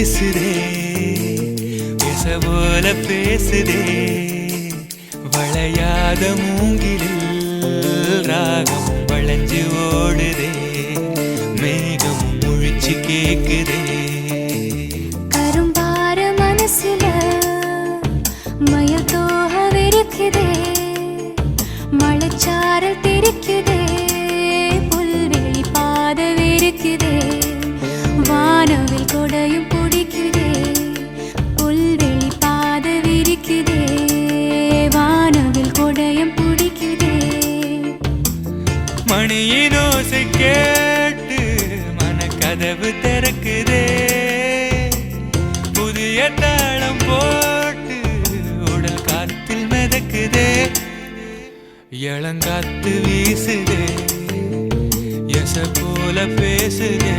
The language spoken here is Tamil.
வீசுதே பேச போல பேசுதே வளையாத மூங்கிலில் ராகம் வளைஞ்சு ஓடுதே மேகம் முழிச்சு கேக்குதே கரும்பார மனசுல மயில் தோகவிருக்குதே மழைச்சாரல் தெரிக்குதே புல்வெளி பாதவிருக்குதே வானவில் கொடையும் பிடிக்குதே புல்வெளி பாதவிருக்குதே வானவில் கொடையும் பிடிக்குதே மணியின் ஓசை கேட்டு மனக்கதவு திறக்குதே புதிய தாளம் போட்டு உடல் காத்தில் மிதக்குதே இளங்காத்து வீசுதே எச போல பேசுதே